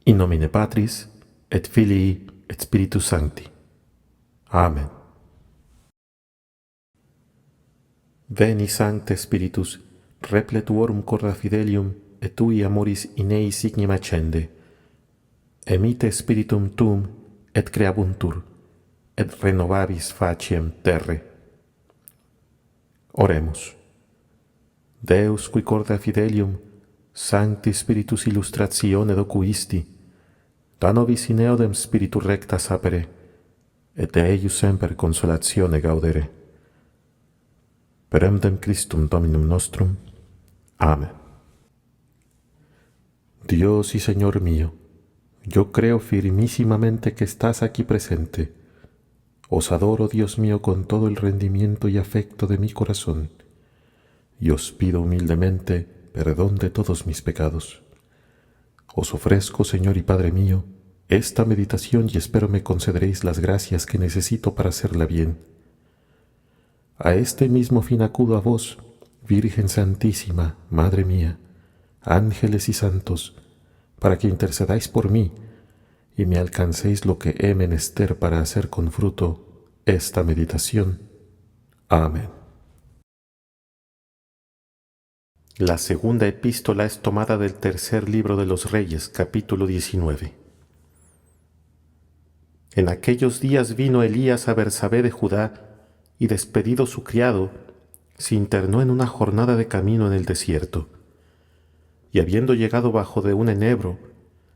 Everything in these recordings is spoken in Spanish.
In nomine Patris, et Filii, et Spiritus Sancti. Amen. Veni Sancte Spiritus, repletuorum corda fidelium, et tui amoris in ei signem accende. Emite Spiritum tuum, et creabuntur, et renovabis faciem terre. Oremus. Deus qui corda fidelium, Sancti Spiritus illustratione docuisti, da nobis in eodem Spiritu recta sapere, et de eius semper consolatione gaudere. Per eundem Christum Dominum nostrum. Amén. Dios y Señor mío, yo creo firmísimamente que estás aquí presente. Os adoro, Dios mío, con todo el rendimiento y afecto de mi corazón, y os pido humildemente perdón de todos mis pecados. Os ofrezco, Señor y Padre mío, esta meditación y espero me concederéis las gracias que necesito para hacerla bien. A este mismo fin acudo a vos, Virgen Santísima, Madre mía, ángeles y santos, para que intercedáis por mí y me alcancéis lo que he menester para hacer con fruto esta meditación. Amén. La segunda epístola es tomada del tercer libro de los Reyes, capítulo 19. En aquellos días vino Elías a Bersabé de Judá, y despedido su criado, se internó en una jornada de camino en el desierto. Y habiendo llegado bajo de un enebro,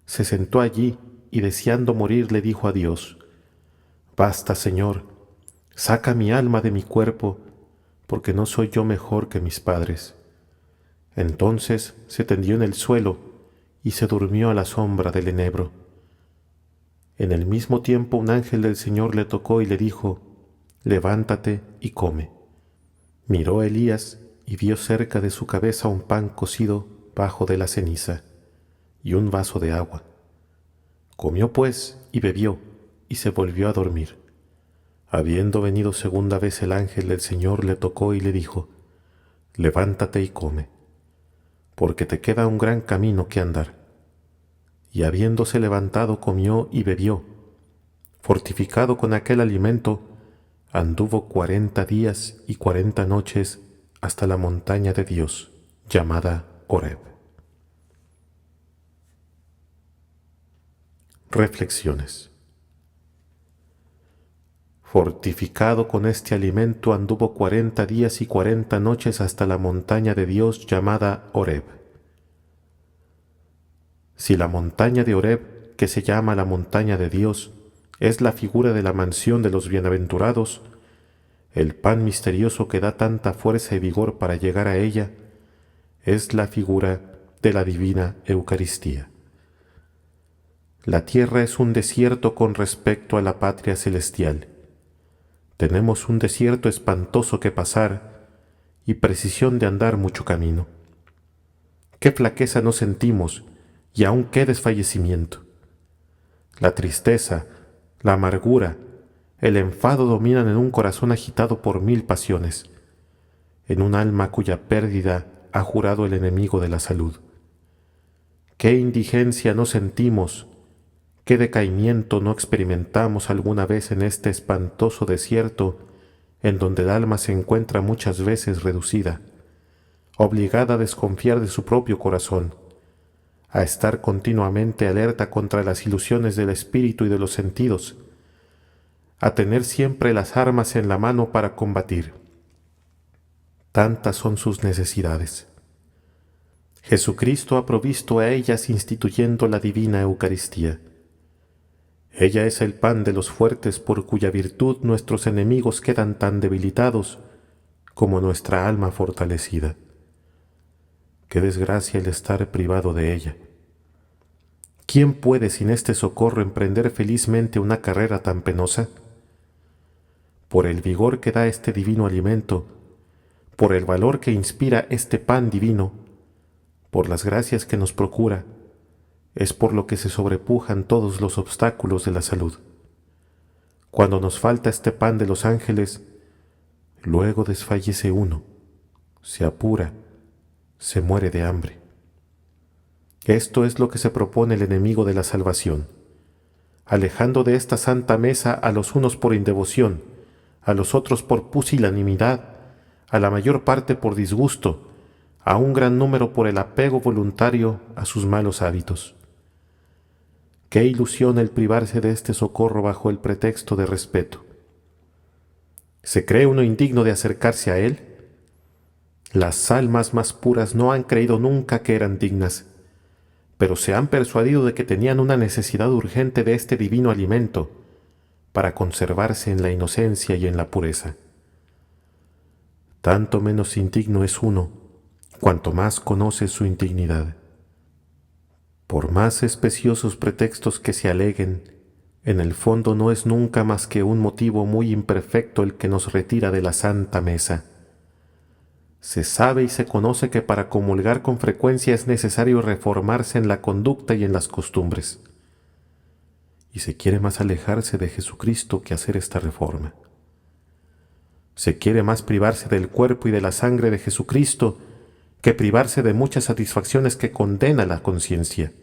se sentó allí y deseando morir le dijo a Dios: Basta, Señor, saca mi alma de mi cuerpo, porque no soy yo mejor que mis padres. Entonces se tendió en el suelo y se durmió a la sombra del enebro. En el mismo tiempo un ángel del Señor le tocó y le dijo: Levántate y come. Miró Elías y vio cerca de su cabeza un pan cocido bajo de la ceniza y un vaso de agua. Comió pues y bebió y se volvió a dormir. Habiendo venido segunda vez el ángel del Señor le tocó y le dijo: Levántate y come, porque te queda un gran camino que andar. Y habiéndose levantado comió y bebió. Fortificado con aquel alimento, anduvo 40 días y 40 noches hasta la montaña de Dios, llamada Horeb. Reflexiones. Fortificado con este alimento, anduvo 40 días y 40 noches hasta la montaña de Dios, llamada Horeb. Si la montaña de Horeb, que se llama la montaña de Dios, es la figura de la mansión de los bienaventurados, el pan misterioso que da tanta fuerza y vigor para llegar a ella, es la figura de la divina Eucaristía. La tierra es un desierto con respecto a la patria celestial. Tenemos un desierto espantoso que pasar y precisión de andar mucho camino. Qué flaqueza nos sentimos y aún qué desfallecimiento. La tristeza, la amargura, el enfado dominan en un corazón agitado por 1000 pasiones, en un alma cuya pérdida ha jurado el enemigo de la salud. Qué indigencia no sentimos, qué decaimiento no experimentamos alguna vez en este espantoso desierto en donde el alma se encuentra muchas veces reducida, obligada a desconfiar de su propio corazón, a estar continuamente alerta contra las ilusiones del espíritu y de los sentidos, a tener siempre las armas en la mano para combatir. Tantas son sus necesidades. Jesucristo ha provisto a ellas instituyendo la divina Eucaristía. Ella es el pan de los fuertes por cuya virtud nuestros enemigos quedan tan debilitados como nuestra alma fortalecida. Qué desgracia el estar privado de ella. ¿Quién puede sin este socorro emprender felizmente una carrera tan penosa? Por el vigor que da este divino alimento, por el valor que inspira este pan divino, por las gracias que nos procura, es por lo que se sobrepujan todos los obstáculos de la salud. Cuando nos falta este pan de los ángeles, luego desfallece uno, se apura, se muere de hambre. Esto es lo que se propone el enemigo de la salvación, alejando de esta santa mesa a los unos por indevoción, a los otros por pusilanimidad, a la mayor parte por disgusto, a un gran número por el apego voluntario a sus malos hábitos. Qué ilusión el privarse de este socorro bajo el pretexto de respeto. ¿Se cree uno indigno de acercarse a él? Las almas más puras no han creído nunca que eran dignas, pero se han persuadido de que tenían una necesidad urgente de este divino alimento para conservarse en la inocencia y en la pureza. Tanto menos indigno es uno, cuanto más conoce su indignidad. Por más especiosos pretextos que se aleguen, en el fondo no es nunca más que un motivo muy imperfecto el que nos retira de la santa mesa. Se sabe y se conoce que para comulgar con frecuencia es necesario reformarse en la conducta y en las costumbres. Y se quiere más alejarse de Jesucristo que hacer esta reforma. Se quiere más privarse del cuerpo y de la sangre de Jesucristo que privarse de muchas satisfacciones que condena la conciencia.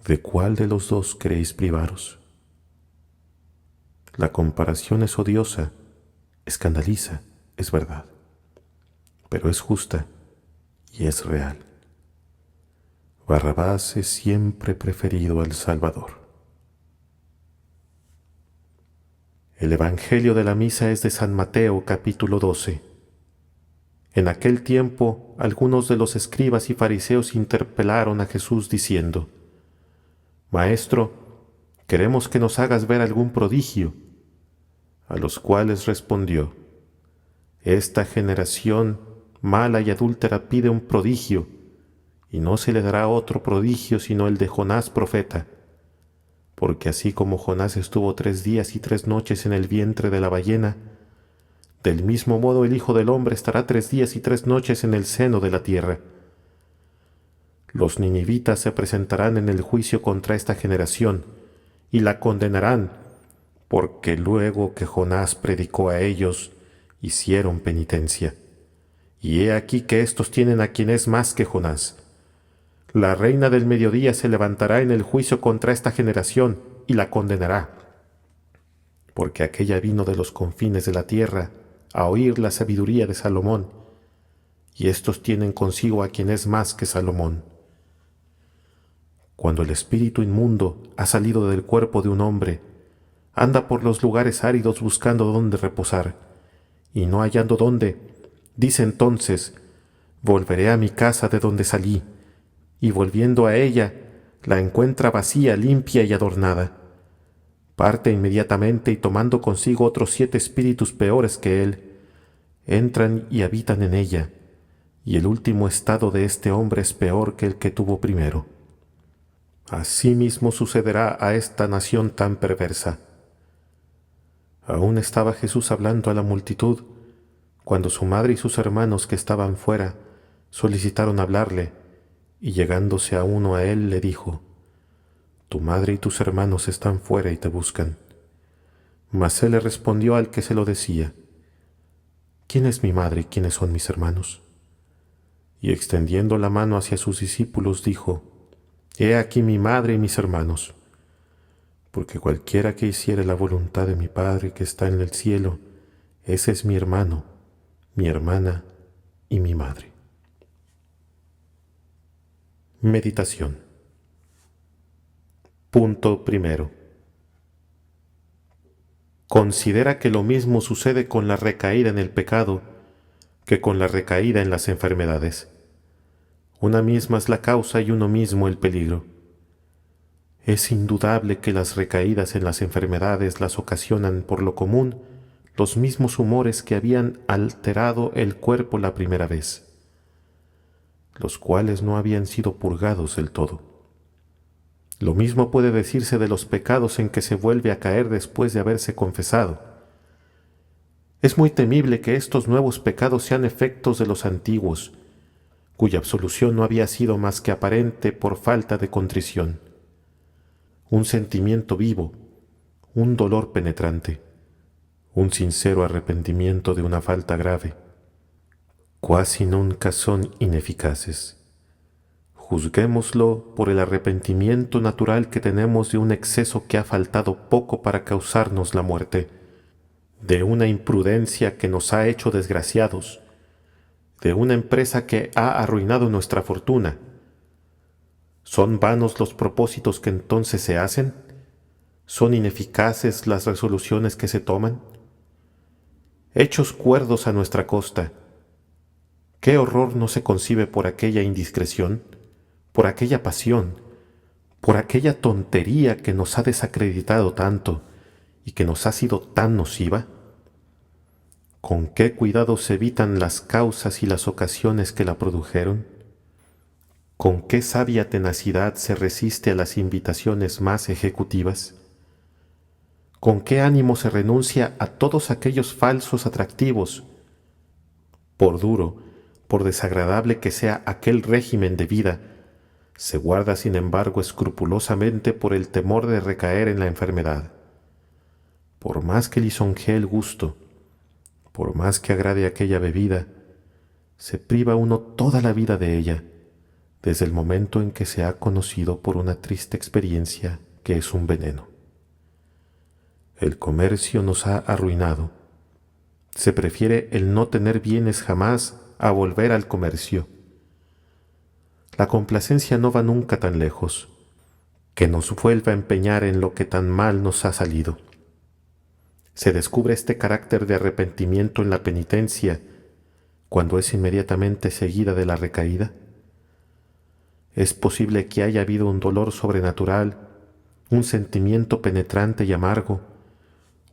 ¿De cuál de los dos queréis privaros? La comparación es odiosa, escandaliza, es verdad, pero es justa y es real. Barrabás es siempre preferido al Salvador. El Evangelio de la Misa es de San Mateo, capítulo 12. En aquel tiempo, algunos de los escribas y fariseos interpelaron a Jesús diciendo: Maestro, queremos que nos hagas ver algún prodigio. A los cuales respondió: Esta generación mala y adúltera pide un prodigio, y no se le dará otro prodigio sino el de Jonás profeta. Porque así como Jonás estuvo 3 días y 3 noches en el vientre de la ballena, del mismo modo el Hijo del Hombre estará 3 días y 3 noches en el seno de la tierra. Los ninivitas se presentarán en el juicio contra esta generación, y la condenarán, porque luego que Jonás predicó a ellos, hicieron penitencia. Y he aquí que éstos tienen a quien es más que Jonás. La reina del mediodía se levantará en el juicio contra esta generación y la condenará, porque aquella vino de los confines de la tierra a oír la sabiduría de Salomón, y éstos tienen consigo a quien es más que Salomón. Cuando el espíritu inmundo ha salido del cuerpo de un hombre, anda por los lugares áridos buscando dónde reposar, y no hallando dónde, dice entonces: volveré a mi casa de donde salí, y volviendo a ella, la encuentra vacía, limpia y adornada. Parte inmediatamente y tomando consigo otros 7 espíritus peores que él, entran y habitan en ella, y el último estado de este hombre es peor que el que tuvo primero. Asimismo sucederá a esta nación tan perversa. Aún estaba Jesús hablando a la multitud, cuando su madre y sus hermanos que estaban fuera solicitaron hablarle, y llegándose a uno a él le dijo: Tu madre y tus hermanos están fuera y te buscan. Mas él le respondió al que se lo decía: ¿Quién es mi madre y quiénes son mis hermanos? Y extendiendo la mano hacia sus discípulos dijo: He aquí mi madre y mis hermanos. Porque cualquiera que hiciere la voluntad de mi Padre que está en el cielo, ese es mi hermano, mi hermana y mi madre. Meditación. Punto primero. Considera que lo mismo sucede con la recaída en el pecado que con la recaída en las enfermedades. Una misma es la causa y uno mismo el peligro. Es indudable que las recaídas en las enfermedades las ocasionan por lo común los mismos humores que habían alterado el cuerpo la primera vez, los cuales no habían sido purgados del todo. Lo mismo puede decirse de los pecados en que se vuelve a caer después de haberse confesado. Es muy temible que estos nuevos pecados sean efectos de los antiguos, cuya absolución no había sido más que aparente por falta de contrición. Un sentimiento vivo, un dolor penetrante, un sincero arrepentimiento de una falta grave, quasi nunca son ineficaces. Juzguémoslo por el arrepentimiento natural que tenemos de un exceso que ha faltado poco para causarnos la muerte, de una imprudencia que nos ha hecho desgraciados, de una empresa que ha arruinado nuestra fortuna. ¿Son vanos los propósitos que entonces se hacen? ¿Son ineficaces las resoluciones que se toman? Hechos cuerdos a nuestra costa, ¿qué horror no se concibe por aquella indiscreción, por aquella pasión, por aquella tontería que nos ha desacreditado tanto y que nos ha sido tan nociva? ¿Con qué cuidado se evitan las causas y las ocasiones que la produjeron? ¿Con qué sabia tenacidad se resiste a las invitaciones más ejecutivas? ¿Con qué ánimo se renuncia a todos aquellos falsos atractivos? Por duro, por desagradable que sea aquel régimen de vida, se guarda sin embargo escrupulosamente por el temor de recaer en la enfermedad. Por más que lisonjee el gusto, por más que agrade aquella bebida, se priva uno toda la vida de ella, desde el momento en que se ha conocido por una triste experiencia que es un veneno. El comercio nos ha arruinado. Se prefiere el no tener bienes jamás a volver al comercio. La complacencia no va nunca tan lejos, que nos vuelva a empeñar en lo que tan mal nos ha salido. Se descubre este carácter de arrepentimiento en la penitencia cuando es inmediatamente seguida de la recaída. Es posible que haya habido un dolor sobrenatural, un sentimiento penetrante y amargo,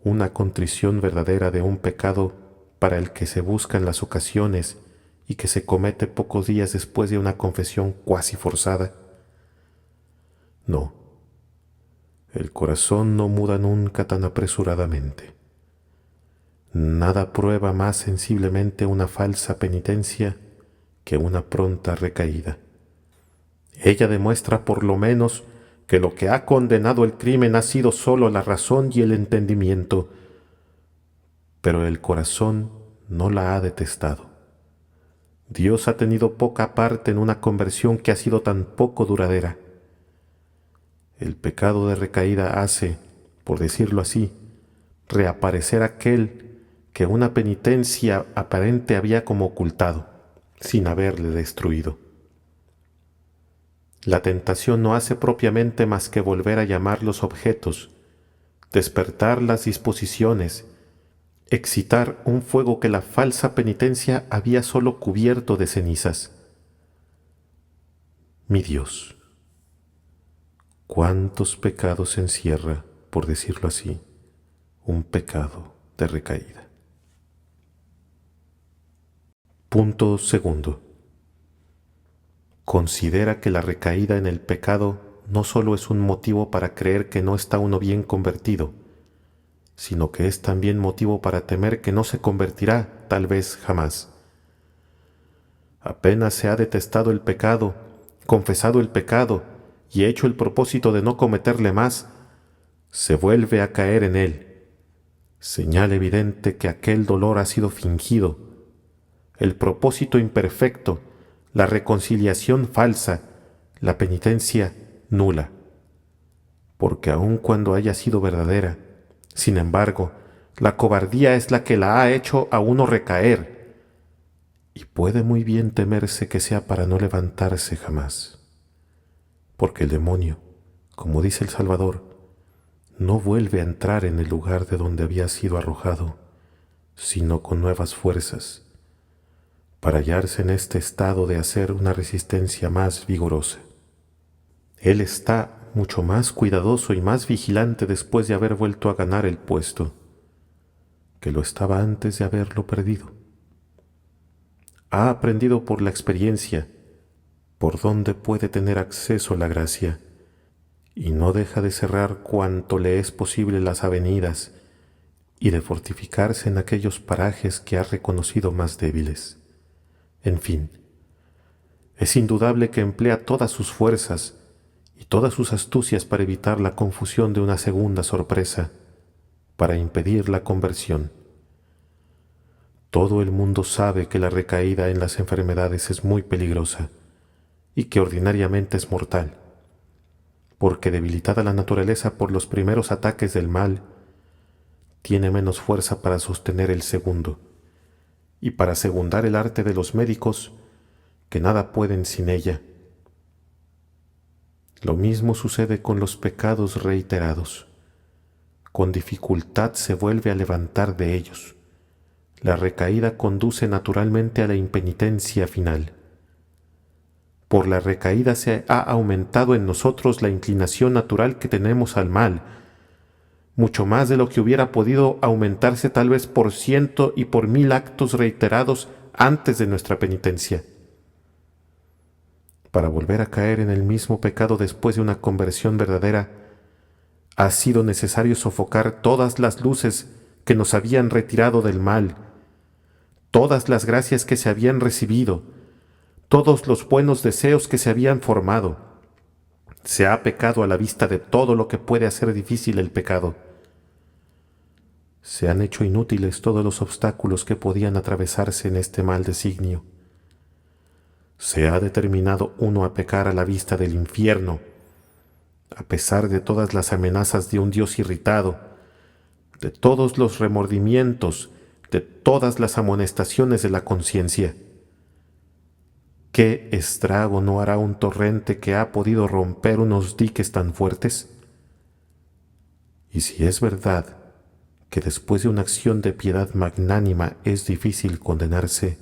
una contrición verdadera de un pecado para el que se buscan las ocasiones y que se comete pocos días después de una confesión cuasi forzada. No, el corazón no muda nunca tan apresuradamente. Nada prueba más sensiblemente una falsa penitencia que una pronta recaída. Ella demuestra por lo menos que lo que ha condenado el crimen ha sido sólo la razón y el entendimiento, pero el corazón no la ha detestado. Dios ha tenido poca parte en una conversión que ha sido tan poco duradera. El pecado de recaída hace, por decirlo así, reaparecer aquel que una penitencia aparente había como ocultado, sin haberle destruido. La tentación no hace propiamente más que volver a llamar los objetos, despertar las disposiciones, excitar un fuego que la falsa penitencia había solo cubierto de cenizas. Mi Dios, cuántos pecados encierra, por decirlo así, un pecado de recaída. Punto segundo. Considera que la recaída en el pecado no solo es un motivo para creer que no está uno bien convertido, sino que es también motivo para temer que no se convertirá, tal vez jamás. Apenas se ha detestado el pecado, confesado el pecado y hecho el propósito de no cometerle más, se vuelve a caer en él, señal evidente que aquel dolor ha sido fingido, el propósito imperfecto, la reconciliación falsa, la penitencia nula, porque aun cuando haya sido verdadera, sin embargo, la cobardía es la que la ha hecho a uno recaer, y puede muy bien temerse que sea para no levantarse jamás, porque el demonio, como dice el Salvador, no vuelve a entrar en el lugar de donde había sido arrojado, sino con nuevas fuerzas, para hallarse en este estado de hacer una resistencia más vigorosa. Él está mucho más cuidadoso y más vigilante después de haber vuelto a ganar el puesto, que lo estaba antes de haberlo perdido. Ha aprendido por la experiencia por dónde puede tener acceso a la gracia, y no deja de cerrar cuanto le es posible las avenidas y de fortificarse en aquellos parajes que ha reconocido más débiles. En fin, es indudable que emplea todas sus fuerzas y todas sus astucias para evitar la confusión de una segunda sorpresa, para impedir la conversión. Todo el mundo sabe que la recaída en las enfermedades es muy peligrosa, y que ordinariamente es mortal, porque debilitada la naturaleza por los primeros ataques del mal, tiene menos fuerza para sostener el segundo, y para segundar el arte de los médicos, que nada pueden sin ella. Lo mismo sucede con los pecados reiterados. Con dificultad se vuelve a levantar de ellos. La recaída conduce naturalmente a la impenitencia final. Por la recaída se ha aumentado en nosotros la inclinación natural que tenemos al mal, mucho más de lo que hubiera podido aumentarse tal vez por 100 y por 1000 actos reiterados antes de nuestra penitencia. Para volver a caer en el mismo pecado después de una conversión verdadera, ha sido necesario sofocar todas las luces que nos habían retirado del mal, todas las gracias que se habían recibido, todos los buenos deseos que se habían formado. Se ha pecado a la vista de todo lo que puede hacer difícil el pecado. Se han hecho inútiles todos los obstáculos que podían atravesarse en este mal designio. Se ha determinado uno a pecar a la vista del infierno, a pesar de todas las amenazas de un Dios irritado, de todos los remordimientos, de todas las amonestaciones de la conciencia. ¿Qué estrago no hará un torrente que ha podido romper unos diques tan fuertes? Y si es verdad que después de una acción de piedad magnánima es difícil condenarse,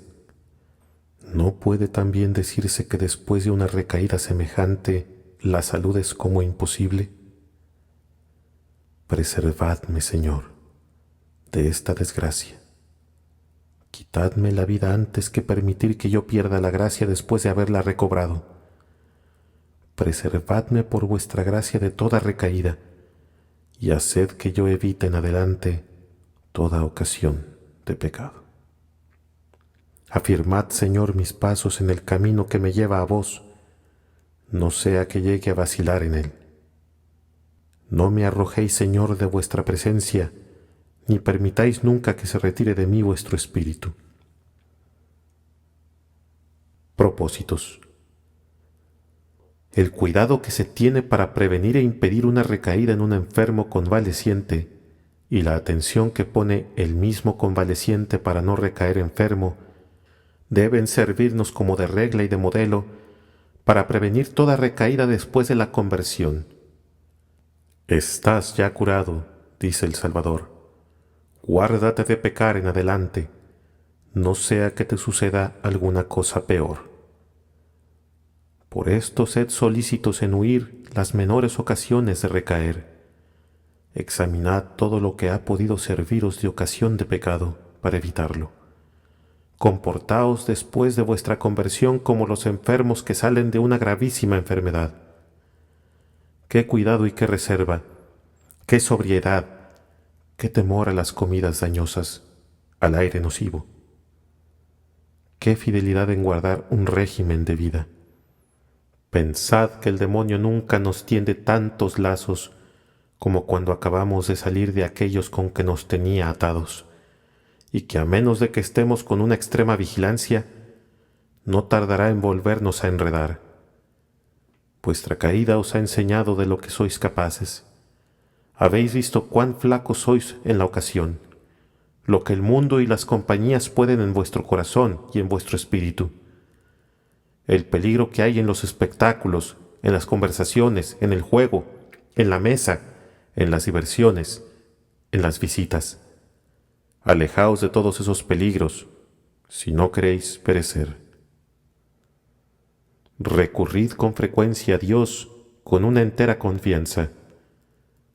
¿no puede también decirse que después de una recaída semejante la salud es como imposible? Preservadme, Señor, de esta desgracia. Quitadme la vida antes que permitir que yo pierda la gracia después de haberla recobrado. Preservadme por vuestra gracia de toda recaída, y haced que yo evite en adelante toda ocasión de pecado. Afirmad, Señor, mis pasos en el camino que me lleva a vos, no sea que llegue a vacilar en él. No me arrojéis, Señor, de vuestra presencia, ni permitáis nunca que se retire de mí vuestro espíritu. Propósitos. El cuidado que se tiene para prevenir e impedir una recaída en un enfermo convaleciente y la atención que pone el mismo convaleciente para no recaer enfermo deben servirnos como de regla y de modelo para prevenir toda recaída después de la conversión. Estás ya curado, dice el Salvador. Guárdate de pecar en adelante, no sea que te suceda alguna cosa peor. Por esto sed solícitos en huir las menores ocasiones de recaer. Examinad todo lo que ha podido serviros de ocasión de pecado para evitarlo. Comportaos después de vuestra conversión como los enfermos que salen de una gravísima enfermedad. Qué cuidado y qué reserva, qué sobriedad, qué temor a las comidas dañosas, al aire nocivo. Qué fidelidad en guardar un régimen de vida. Pensad que el demonio nunca nos tiende tantos lazos como cuando acabamos de salir de aquellos con que nos tenía atados, y que a menos de que estemos con una extrema vigilancia, no tardará en volvernos a enredar. Vuestra caída os ha enseñado de lo que sois capaces. Habéis visto cuán flacos sois en la ocasión, lo que el mundo y las compañías pueden en vuestro corazón y en vuestro espíritu. El peligro que hay en los espectáculos, en las conversaciones, en el juego, en la mesa, en las diversiones, en las visitas. Alejaos de todos esos peligros, si no queréis perecer. Recurrid con frecuencia a Dios con una entera confianza.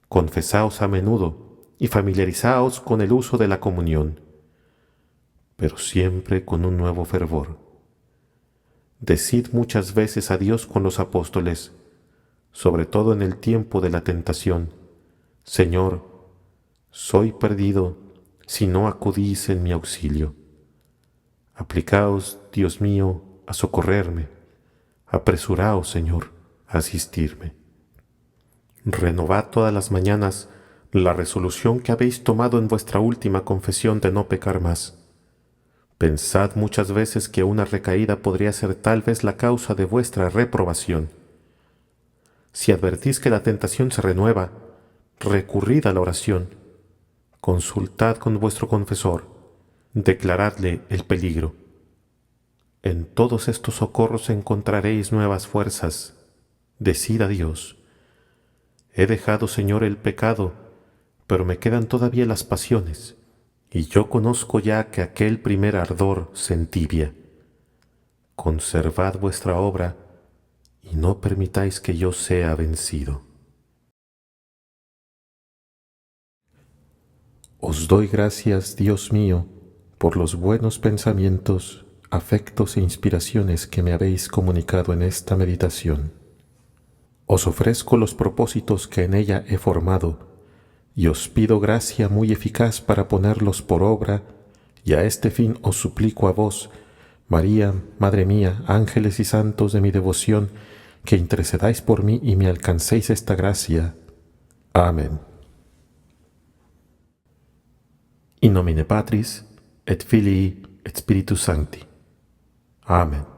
Confesaos a menudo y familiarizaos con el uso de la comunión, pero siempre con un nuevo fervor. Decid muchas veces a Dios con los apóstoles, sobre todo en el tiempo de la tentación: Señor, soy perdido si no acudís en mi auxilio. Aplicaos, Dios mío, a socorrerme. Apresuraos, Señor, a asistirme. Renovad todas las mañanas la resolución que habéis tomado en vuestra última confesión de no pecar más. Pensad muchas veces que una recaída podría ser tal vez la causa de vuestra reprobación. Si advertís que la tentación se renueva, recurrid a la oración, consultad con vuestro confesor, declaradle el peligro. En todos estos socorros encontraréis nuevas fuerzas. Decid a Dios: he dejado, Señor, el pecado, pero me quedan todavía las pasiones, y yo conozco ya que aquel primer ardor se entibia. Conservad vuestra obra, y no permitáis que yo sea vencido. Os doy gracias, Dios mío, por los buenos pensamientos, afectos e inspiraciones que me habéis comunicado en esta meditación. Os ofrezco los propósitos que en ella he formado, y os pido gracia muy eficaz para ponerlos por obra, y a este fin os suplico a vos, María, Madre mía, ángeles y santos de mi devoción, que intercedáis por mí y me alcancéis esta gracia. Amén. In nomine Patris, et Filii, et Spiritus Sancti. Amen.